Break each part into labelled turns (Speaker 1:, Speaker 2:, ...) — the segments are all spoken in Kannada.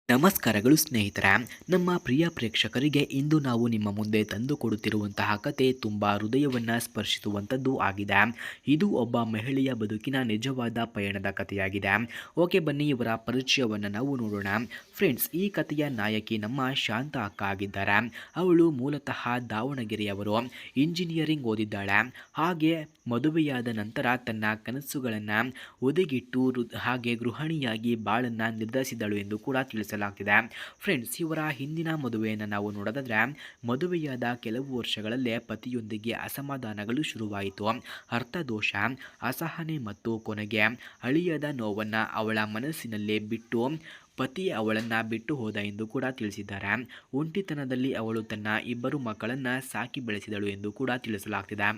Speaker 1: ನಮಸ್ಕಾರಗಳು ಸ್ನೇಹಿತರೆ. ನಮ್ಮ ಪ್ರಿಯ ಪ್ರೇಕ್ಷಕರಿಗೆ ಇಂದು ನಾವು ನಿಮ್ಮ ಮುಂದೆ ತಂದುಕೊಡುತ್ತಿರುವಂತಹ ಕತೆ ತುಂಬ ಹೃದಯವನ್ನು ಸ್ಪರ್ಶಿಸುವಂಥದ್ದು ಆಗಿದೆ. ಇದು ಒಬ್ಬ ಮಹಿಳೆಯ ಬದುಕಿನ ನಿಜವಾದ ಪಯಣದ ಕಥೆಯಾಗಿದೆ. ಓಕೆ, ಬನ್ನಿ ಇವರ ಪರಿಚಯವನ್ನು ನಾವು ನೋಡೋಣ. ಫ್ರೆಂಡ್ಸ್, ಈ ಕಥೆಯ ನಾಯಕಿ ನಮ್ಮ ಶಾಂತ ಅಕ್ಕ ಆಗಿದ್ದಾರೆ. ಅವಳು ಮೂಲತಃ ದಾವಣಗೆರೆಯವರು. ಇಂಜಿನಿಯರಿಂಗ್ ಓದಿದ್ದಾಳೆ. ಹಾಗೆ ಮದುವೆಯಾದ ನಂತರ ತನ್ನ ಕನಸುಗಳನ್ನು ಒದಗಿಟ್ಟು ಹಾಗೆ ಗೃಹಿಣಿಯಾಗಿ ಬಾಳನ್ನು ನಿರ್ಧರಿಸಿದಳು ಎಂದು ಕೂಡ ತಿಳಿಸಲಾಗ್ತಿದೆ. ಫ್ರೆಂಡ್ಸ್, ಇವರ ಹಿಂದಿನ ಮದುವೆಯನ್ನು ನಾವು ನೋಡೋದಾದ್ರೆ ಮದುವೆಯಾದ ಕೆಲವು ವರ್ಷಗಳಲ್ಲೇ ಪತಿಯೊಂದಿಗೆ ಅಸಮಾಧಾನಗಳು ಶುರುವಾಯಿತು. ಅರ್ಥದೋಷ, ಅಸಹನೆ ಮತ್ತು ಕೊನೆಗೆ ಅಳಿಯದ ನೋವನ್ನು ಅವಳ ಮನಸ್ಸಿನಲ್ಲೇ ಬಿಟ್ಟು ಪತಿ ಅವಳನ್ನು ಬಿಟ್ಟು ಹೋದ ಎಂದು ಕೂಡ ತಿಳಿಸಿದ್ದಾರೆ. ಒಂಟಿತನದಲ್ಲಿ ಅವಳು ತನ್ನ ಇಬ್ಬರು ಮಕ್ಕಳನ್ನು ಸಾಕಿ ಬೆಳೆಸಿದಳು ಎಂದು ಕೂಡ ತಿಳಿಸಲಾಗ್ತಿದೆ.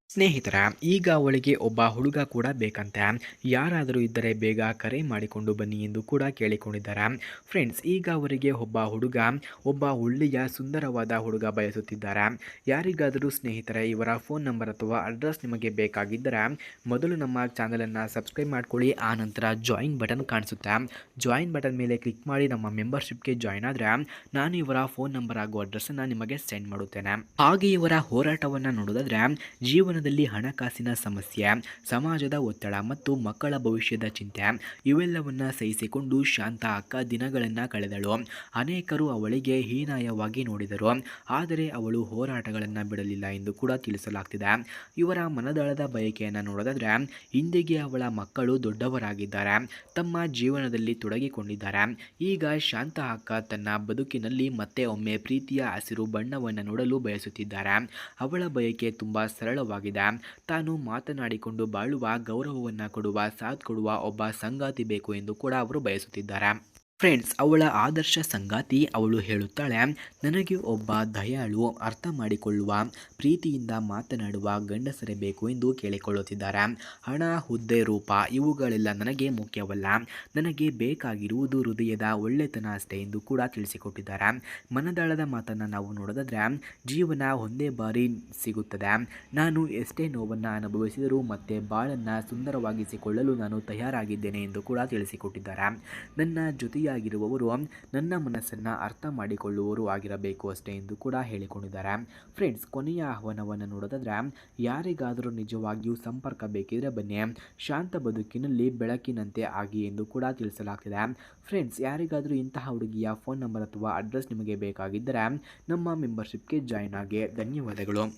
Speaker 1: ಸ್ನೇಹಿತರ, ಈಗ ಅವಳಿಗೆ ಒಬ್ಬ ಹುಡುಗ ಕೂಡ ಬೇಕಂತೆ. ಯಾರಾದರೂ ಇದ್ದರೆ ಬೇಗ ಕರೆ ಮಾಡಿಕೊಂಡು ಬನ್ನಿ ಎಂದು ಕೂಡ ಕೇಳಿಕೊಂಡಿದ್ದಾರೆ. ಫ್ರೆಂಡ್ಸ್, ಈಗ ಅವರಿಗೆ ಒಬ್ಬ ಒಳ್ಳೆಯ ಸುಂದರವಾದ ಹುಡುಗ ಬಯಸುತ್ತಿದ್ದಾರೆ. ಯಾರಿಗಾದರೂ ಸ್ನೇಹಿತರೆ ಇವರ ಫೋನ್ ನಂಬರ್ ಅಥವಾ ಅಡ್ರೆಸ್ ನಿಮಗೆ ಬೇಕಾಗಿದ್ದರೆ ಮೊದಲು ನಮ್ಮ ಚಾನಲನ್ನು ಸಬ್ಸ್ಕ್ರೈಬ್ ಮಾಡ್ಕೊಳ್ಳಿ. ಆ ನಂತರ ಜಾಯಿನ್ ಬಟನ್ ಕಾಣಿಸುತ್ತೆ. ಜಾಯಿನ್ ಬಟನ್ ಮೇಲೆ ಕ್ಲಿಕ್ ಮಾಡಿ ನಮ್ಮ ಮೆಂಬರ್ಶಿಪ್ಗೆ ಜಾಯಿನ್ ಆದರೆ ನಾನು ಇವರ ಫೋನ್ ನಂಬರ್ ಹಾಗೂ ಅಡ್ರೆಸ್ಸನ್ನು ನಿಮಗೆ ಸೆಂಡ್ ಮಾಡುತ್ತೇನೆ. ಹಾಗೆ ಇವರ ಹೋರಾಟವನ್ನು ನೋಡೋದಾದರೆ ಜೀವನದಲ್ಲಿ ಹಣಕಾಸಿನ ಸಮಸ್ಯೆ, ಸಮಾಜದ ಒತ್ತಡ ಮತ್ತು ಮಕ್ಕಳ ಭವಿಷ್ಯದ ಚಿಂತೆ ಇವೆಲ್ಲವನ್ನ ಸಹಿಸಿಕೊಂಡು ಶಾಂತ ಅಕ್ಕ ದಿನಗಳನ್ನು ಕಳೆದಳು. ಅನೇಕರು ಅವಳಿಗೆ ಹೀನಾಯವಾಗಿ ನೋಡಿದರು, ಆದರೆ ಅವಳು ಹೋರಾಟಗಳನ್ನು ಬಿಡಲಿಲ್ಲ ಎಂದು ಕೂಡ ತಿಳಿಸಲಾಗ್ತಿದೆ. ಇವರ ಮನದಾಳದ ಬಯಕೆಯನ್ನು ನೋಡೋದಾದ್ರೆ ಇಂದಿಗೆ ಅವಳ ಮಕ್ಕಳು ದೊಡ್ಡವರಾಗಿದ್ದಾರೆ, ತಮ್ಮ ಜೀವನದಲ್ಲಿ ತೊಡಗಿಕೊಂಡಿದ್ದಾರೆ. ಈಗ ಶಾಂತ ಅಕ್ಕ ತನ್ನ ಬದುಕಿನಲ್ಲಿ ಮತ್ತೆ ಒಮ್ಮೆ ಪ್ರೀತಿಯ ಹಸಿರು ಬಣ್ಣವನ್ನು ನೋಡಲು ಬಯಸುತ್ತಿದ್ದಾರೆ. ಅವಳ ಬಯಕೆ ತುಂಬಾ ಸರಳವಾಗಿದೆ. ತಾನು ಮಾತನಾಡಿಕೊಂಡು ಬಾಳುವ, ಗೌರವವನ್ನು ಕೊಡುವ, ಸಾಥ್ ಕೊಡುವ ಒಬ್ಬ ಸಂಗಾತಿ ಬೇಕು ಎಂದು ಕೂಡ ಅವರು ಬಯಸುತ್ತಿದ್ದಾರೆ. ಫ್ರೆಂಡ್ಸ್, ಅವಳ ಆದರ್ಶ ಸಂಗಾತಿ ಅವಳು ಹೇಳುತ್ತಾಳೆ, ನನಗೆ ಒಬ್ಬ ದಯಾಳು, ಅರ್ಥ ಮಾಡಿಕೊಳ್ಳುವ, ಪ್ರೀತಿಯಿಂದ ಮಾತನಾಡುವ ಗಂಡಸರೇ ಬೇಕು ಎಂದು ಕೇಳಿಕೊಳ್ಳುತ್ತಿದ್ದಾರೆ. ಹಣ, ಹುದ್ದೆ, ರೂಪ ಇವುಗಳೆಲ್ಲ ನನಗೆ ಮುಖ್ಯವಲ್ಲ, ನನಗೆ ಬೇಕಾಗಿರುವುದು ಹೃದಯದ ಒಳ್ಳೆತನ ಅಷ್ಟೇ ಎಂದು ಕೂಡ ತಿಳಿಸಿಕೊಟ್ಟಿದ್ದಾರೆ. ಮನದಾಳದ ಮಾತನ್ನು ನಾವು ನೋಡೋದಾದ್ರೆ ಜೀವನ ಒಂದೇ ಬಾರಿ ಸಿಗುತ್ತದೆ. ನಾನು ಎಷ್ಟೇ ನೋವನ್ನು ಅನುಭವಿಸಿದರೂ ಮತ್ತೆ ಬಾಳನ್ನು ಸುಂದರವಾಗಿಸಿಕೊಳ್ಳಲು ನಾನು ತಯಾರಾಗಿದ್ದೇನೆ ಎಂದು ಕೂಡ ತಿಳಿಸಿಕೊಟ್ಟಿದ್ದಾರೆ. ನನ್ನ ಜೊತೆಯಾಗಿರುವವರು ನನ್ನ ಮನಸ್ಸನ್ನು ಅರ್ಥ ಮಾಡಿಕೊಳ್ಳುವವರು ಆಗಿರಬೇಕು ಅಷ್ಟೇ ಎಂದು ಕೂಡ ಹೇಳಿಕೊಂಡಿದ್ದಾರೆ. ಫ್ರೆಂಡ್ಸ್, ಕೊನೆಯ ಆಹ್ವಾನವನ್ನು ನೋಡೋದಾದ್ರೆ ಯಾರಿಗಾದರೂ ನಿಜವಾಗಿಯೂ ಸಂಪರ್ಕ ಬೇಕಿದ್ರೆ ಬನ್ನಿ, ಶಾಂತ ಬದುಕಿನಲ್ಲಿ ಬೆಳಕಿನಂತೆ ಆಗಿ ಎಂದು ಕೂಡ ತಿಳಿಸಲಾಗ್ತಿದೆ. ಫ್ರೆಂಡ್ಸ್, ಯಾರಿಗಾದರೂ ಇಂತಹ ಹುಡುಗಿಯ ಫೋನ್ ನಂಬರ್ ಅಥವಾ ಅಡ್ರೆಸ್ ನಿಮಗೆ ಬೇಕಾಗಿದ್ದರೆ ನಮ್ಮ ಮೆಂಬರ್ಶಿಪ್ಗೆ ಜಾಯಿನ್ ಆಗಿ. ಧನ್ಯವಾದಗಳು.